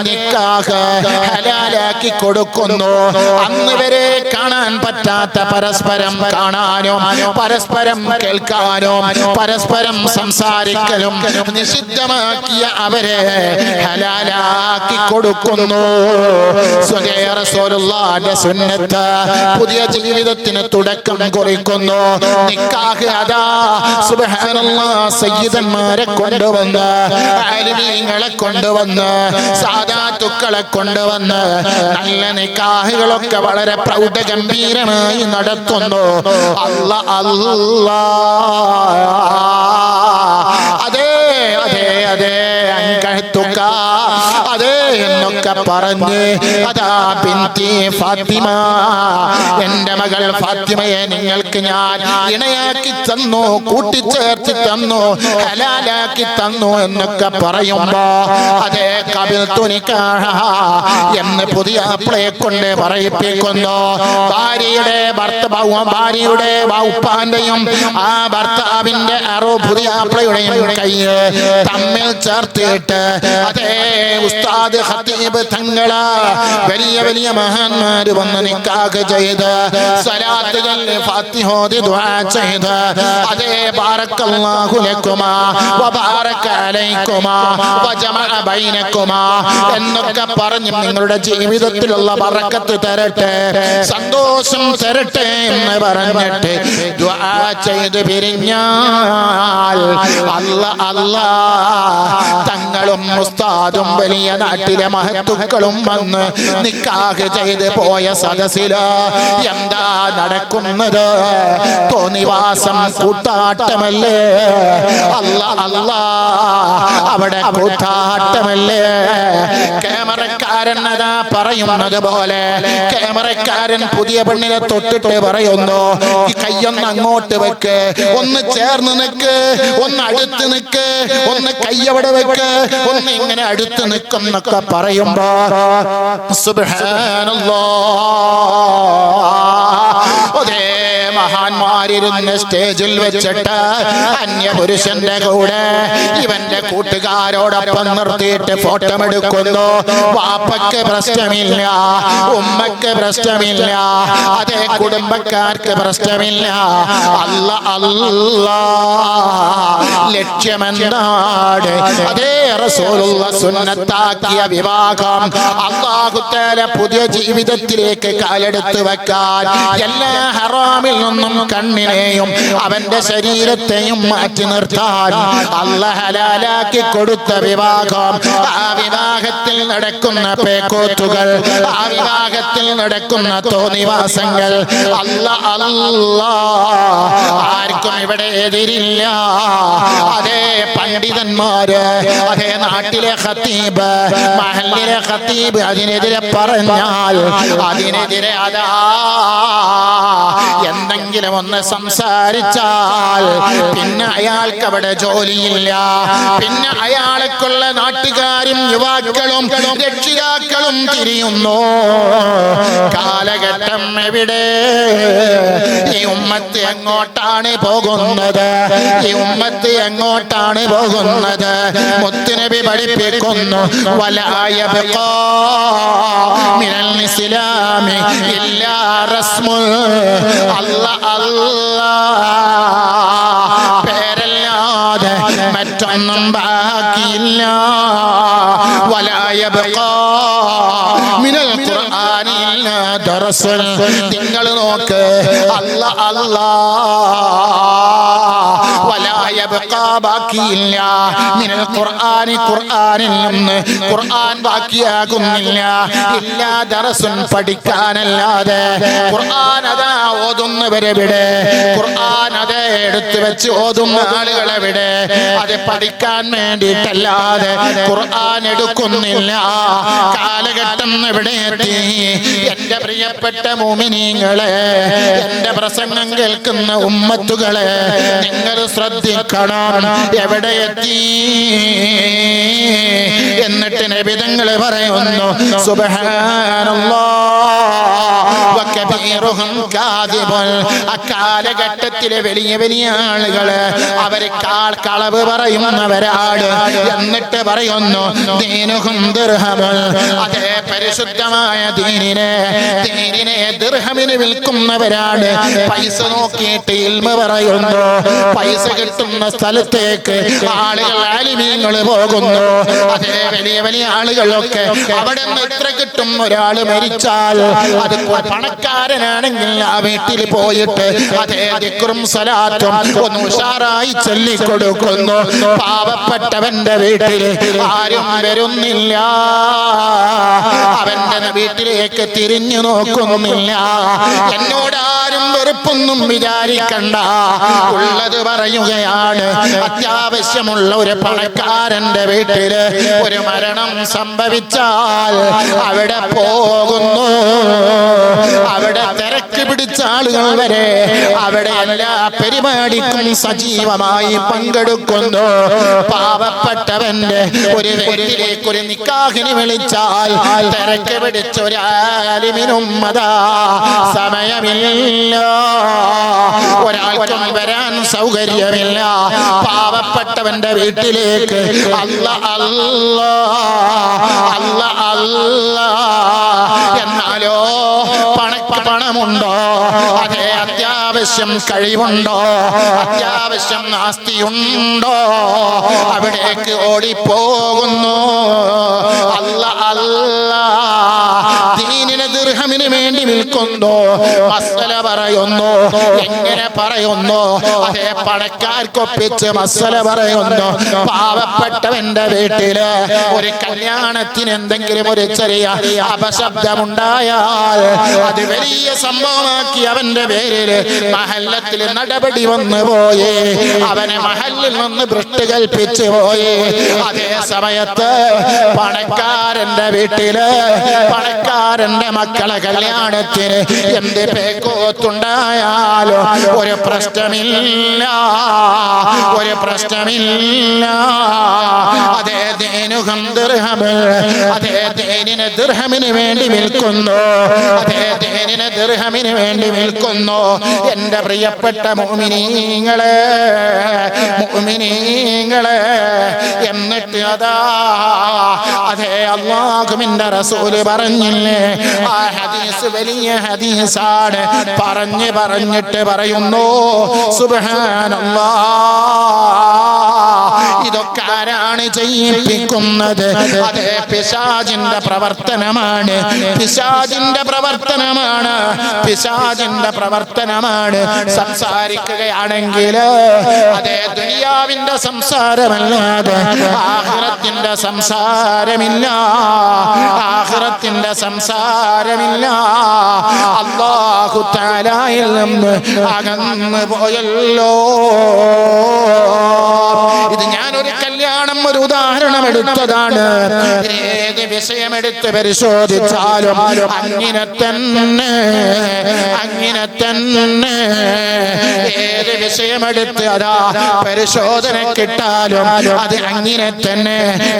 നിക്കാഹ് ഹലാലാക്കി കൊടുക്കുന്നു. അന്ന് വരെ കാണാൻ പറ്റാത്ത പരസ്പരം കാണാനും പരസ്പരം കേൾക്കാനും പരസ്പരം സംസാരിക്കലും നിഷിദ്ധമാക്കിയ അവരെ ഹലാലാക്കി കൊടുക്കുന്നു. റസൂലുള്ളാഹിന്റെ സുന്നത്ത് പുതിയ ജീവിതത്തിന് തുടക്കം കുറിക്കുന്നു. നിക്കാഹ് അതാ സുബ്ഹാനല്ലാഹ് സയ്യിദന്മാരെ കൊണ്ടുവന്ന് ആലിമീങ്ങളെ കൊണ്ടുവന്ന് സാദാത്തുക്കളെ കൊണ്ടുവന്ന് നല്ല നിക്കാഹുകളൊക്കെ വളരെ പ്രൗഢഗംഭീരമായി നടത്തുന്നു. അല്ലാഹ് അതെ അതെ അതെ അൻകഹ്തുക അതെ എന്നൊക്കെ പറഞ്ഞ് അതാ ബിൻതി ഫാത്തിമ എന്റെ മകൾ ഫാത്തിമയെ നിങ്ങൾക്ക് ഞാൻ ഇണയാക്കി തന്നു, കൂട്ടിച്ചേർത്തി തന്നു, ഹലാലാക്കി തന്നു എന്നൊക്കെ പറയുമ്പോ അതേ ഖബിൽതു നിക്കാഹ എന്ന് പുതിയ ആപ്പിളയെ കൊണ്ട് പറയിപ്പിക്കുന്നു. ഭാര്യയുടെ ഭാര്യയുടെ ഉപ്പാന്റെയും ആ ഭർത്താവിന്റെ പുതിയ ആപ്പിളയുടെയും കൈ തമ്മിൽ ചേർത്തിട്ട് അതേ ഉസ്താദ് ഖതീബ് തങ്ങളാ വലിയ വലിയ മഹാന്മാര് വന്ന് നിക്കാഹ് ചെയ്ത് സ്വലാത്ത് ചൊല്ലി ഫാത്തിഹ ഓതി ദുആ ചെയ്ത് അതേ ബാറക്കല്ലാഹു ലക്കുമാ വബാറക അലൈക്കുമാ വജമഅ ബൈനക്കുമാ എന്നൊക്കെ പറഞ്ഞ് നിങ്ങളുടെ ജീവിതത്തിലുള്ള ബറക്കത്ത് തരട്ടെ, സന്തോഷം തരട്ടെ എന്ന് പറഞ്ഞിട്ട് ദുആ ചെയ്ത് പിരിഞ്ഞാൽ തങ്ങളും ഉസ്താദും വലിയ നാട്ടിലെ മഹത്തുക്കളും വന്ന് നിക്കാഹ് ചെയ്ത് പോയ സദസ്സില് എന്താ നടക്കുന്നത്? തോന്നിവാസം കൂട്ടാട്ടമല്ലേ? അവിടെ കൂട്ടാട്ടമല്ലേ? ക്യാമറക്കാരൻ അതാ പറയുന്നത് പോലെ ക്യാമറക്കാരൻ പുതിയ പെണ്ണിനെ തൊട്ടിട്ട് പറയുന്നു, ഈ കയ്യൊന്ന് അങ്ങോട്ട് വെക്ക്, ഒന്ന് ചേർന്ന് നിക്ക്, ഒന്ന് അടുത്ത് നിക്ക്, ഒന്ന് കയ്യവിടെ വെക്ക്, ഒന്ന് ഇങ്ങനെ അടുത്ത് നിക്കുന്നൊക്കെ പറയുമ്പോ അതേ മഹാന്മാരിരുന്ന് സ്റ്റേജിൽ വെച്ചിട്ട് അന്യപുരുഷന്റെ കൂടെ ഇവന്റെ കൂട്ടുകാരോടൊപ്പം നിർത്തിയിട്ട് ഫോട്ടോ എടുക്കുന്നു. വാപ്പയ്ക്ക് പ്രശ്നമില്ല, ഉമ്മക്ക് പ്രശ്നമില്ല, അതേ കുടുംബക്കാർക്ക് പ്രശ്നമില്ല. ലക്ഷ്യമെന്താണ്? അതേ റസൂലുള്ളാഹി സുന്നത്താക്കിയ വിവാഹം അല്ലാഹു തആല പുതിയ ജീവിതത്തിലേക്ക് കാലെടുത്ത് വെക്കാൻ എല്ലാ ഹറാമിൽ നിന്നും കണ്ണിനെയും അവന്റെ ശരീരത്തെയും മാറ്റി നിർത്താൻ അല്ലാഹു ഹലാലാക്കി കൊടുത്ത വിവാഹം. ആ വിവാഹത്തിൽ നടക്കുന്ന പേക്കോത്തുകൾ, ആ വിവാഹത്തിൽ നടക്കുന്ന തോന്നിവാസങ്ങൾ ആർക്കും ഇവിടെ എതിരില്ല. അതേ പണ്ഡിതന്മാര്, അതേ നാട്ടിലെ ഖതീബ്, മഹല്ലിലെ ഖതീബ് അതിനെതിരെ പറഞ്ഞാൽ അതിനെതിരെ അതാ എന്തെങ്കിലും ഒന്ന് സംസാരിച്ചാൽ പിന്നെ അയാൾക്ക് അവിടെ ജോലിയില്ല, പിന്നെ അയാൾക്കുള്ള നാട്ടുകാരും യുവാക്കളും രക്ഷിതാക്കളും തിരിയുന്നു. കാലഘട്ടം എവിടെ? ഈ ഉമ്മത്ത് എങ്ങോട്ടാണ് പോകുന്നത്? ഈ ഉമ്മത്ത് എങ്ങോട്ടാണ് പോകുന്നത്? മുത്തുനബി പഠിപ്പിക്കുന്നു, വലാ യബ്ഖാ മിനൽ ഇസ്ലാമി ഇല്ലാ റസ്മുൽ പേരല്ലാതെ മറ്റൊന്നും ബാക്കിയില്ല. വലാ യബ്ഖാ മിനൽ ഖുർആനി ഇല്ലാ ദർസുൽ. നിങ്ങൾ നോക്ക്, വലാ യബ്ഖാ ബാക്കിയില്ല മിനൽ ഖുർആനി, ഖുർആനിൽ നിന്ന് ഖുർആൻ ബാക്കിയാകുന്നില്ല. ഇല്ലാ ദർസുൻ പഠിക്കാനല്ലാതെ. ഖുർആൻ അതാ ഓതുന്നവരെവിടെ? ഖുർആൻ അതേ എടുത്തു വെച്ച് ഓതുന്ന ആളുകളെവിടെ? അത് പഠിക്കാൻ വേണ്ടിയിട്ടല്ലാതെ ഖുർആൻ എടുക്കുന്നില്ല. കാലഘട്ടം എവിടെ എത്തി? എന്റെ പ്രിയപ്പെട്ട മുഅ്മിനീങ്ങളെ, എന്റെ പ്രസംഗം കേൾക്കുന്ന ഉമ്മത്തുകളെ, നിങ്ങൾ ശ്രദ്ധിക്കണം. എവിടെ എത്തി? എന്നിട്ട് നബി തങ്ങൾ പറയുന്നു, സുബ്ഹാനല്ലാഹ് വകബി കബീറുഹും കാദിബുൻ. അക്കാലഘട്ടത്തിലെ വലിയ വലിയ ആളുകള് അവര് കളവ് പറയുന്നവരാണ്. എന്നിട്ട് പറയുന്നു ദീനുഹും ദിർഹമുൻ. അതേ പരിശുദ്ധമായ ദീനിനെ ദിർഹമിന് വിൽക്കുന്നവരാണ്. പൈസ നോക്കിയിട്ട് ഇൽമ പറയുന്നു. പൈസ കിട്ടുന്ന സ്ഥലത്തേക്ക് ആളുകൾ ആലിമീങ്ങൾ പോകുന്നു. അതേ വലിയ വലിയ ആളുകളൊക്കെ അവിടെ നിന്ന് എത്ര കിട്ടും? ഒരാൾ മരിച്ചാൽ അത് പണക്കാരനാണെങ്കിൽ ആ വീട്ടിൽ പോയിട്ട് അതേ ദിക്റും സലാത്തും ഒന്ന് ഉഷാറായി ചൊല്ലിക്കൊടുക്കുന്നു. പാവപ്പെട്ടവന്റെ വീട്ടിൽ ആരും വരുന്നില്ല, അവന്റെ വീട്ടിലേക്ക് തിരിഞ്ഞു നോക്കുന്നില്ല. എന്നോടാരും വെറുപ്പൊന്നും വിചാരിക്കണ്ട, ഉള്ളത് പറയുകയാണ്. അത്യാവശ്യമുള്ള ഒരു പണക്കാരന്റെ വീട്ടില് ഒരു മരണം സംഭവിച്ചാൽ അവിടെ പോകുന്നു. അവിടെ തിരക്ക് പിടിച്ച ആളുകൾ വരെ അവിടെ എല്ലാ പരിപാടിക്കും സജീവമായി പങ്കെടുക്കുന്നു. പാവപ്പെട്ടവന്റെ ഒരു വീട്ടിലേക്ക് ഒരു നിക്കാഹിന് വിളിച്ചാൽ തിരക്ക് പിടിച്ച ഒരാലിമിനും അതാ സമയമില്ല, ഒരാൾക്കും വരാൻ സൗകര്യമില്ല. പാവപ്പെട്ടവന്റെ വീട്ടിലേക്ക് എന്നാലോ പണമുണ്ടോ? അതേ അത്യാവശ്യം കഴിവുണ്ടോ? അത്യാവശ്യം ആസ്തിയുണ്ടോ? അവിടേക്ക് ഓടിപ്പോകുന്നു. ദീനിനെ ദിർഹമിന് വേണ്ടി വിൽക്കുന്നു. മസ്അല പറയുന്നു. എങ്ങനെ പറയുന്നു? അതേ പണക്കാർക്കൊപ്പിച്ച് മസ്അല പറയുന്നു. പാവപ്പെട്ടവന്റെ വീട്ടില് ഒരു കല്യാണത്തിന് എന്തെങ്കിലും ഒരു ചെറിയ അപശബ്ദമുണ്ടായാൽ അത് വലിയ സംഭവമാക്കി അവന്റെ പേരിൽ മഹല്ലത്തിൽ നടപടി വന്നു പോയി. അവനെ മഹല്ലിൽ നിന്ന് ഭ്രഷ്ട് കൽപ്പിച്ചു പോയി. അതേ സമയത്ത് പണക്കാരന്റെ വീട്ടില് പണക്കാരന്റെ മക്കളെ കല്യാണത്തിന് എന്ത് പേക്കോത്തുണ്ടായാലും ഒരു പ്രശ്നമില്ല, ഒരു പ്രശ്നമില്ല. അതേ ദീനുഹും ദിർഹമുൻ. അതേ ദീനിനെ ദിർഹമിന് വേണ്ടി വിൽക്കുന്നു. അതേ ദീനിനെ ദിർഹമിന് വേണ്ടി വിൽക്കുന്നു. എന്റെ പ്രിയപ്പെട്ട മുഅ്മിനീങ്ങളെ, മുഅ്മിനീങ്ങളെ, എന്നിട്ട് അതാ അതേ അല്ലാഹുവിന്റെ റസൂല് പറഞ്ഞില്ലേ, ആ ഹദീസ് വലിയ ഹദീസാണ്. പറഞ്ഞിട്ട് പറയുന്നു സുബ്ഹാനല്ലാഹ്, ഇതൊക്കെ ആരാണ് ചെയ്യിപ്പിക്കുന്നത്? അതേ പിശാചിന്റെ പ്രവർത്തനമാണ്, പിശാചിന്റെ പ്രവർത്തനമാണ്, പിശാചിന്റെ പ്രവർത്തനമാണ്. സംസാരിക്കുകയാണെങ്കിൽ അതേ ദുനിയാവിന്റെ സംസാരമല്ലാതെ ആഖിറത്തിന്റെ സംസാരമില്ല, ആഖിറത്തിന്റെ സംസാരമില്ല. അല്ലാഹു തആലയിൽ നിന്ന് അകന്നു പോയല്ലോ. ഇത് ഞാനൊരു കല്യാണം ഒരു ഉദാഹരണം എടുത്തതാണ്. ഏത് വിഷയമെടുത്ത് പരിശോധിച്ചാലും അങ്ങനെ തന്നെ, അങ്ങനെ തന്നെ. ഏത് വിഷയമെടുത്ത് അതാ പരിശോധന കിട്ടാലും അത് അങ്ങനെ തന്നെ.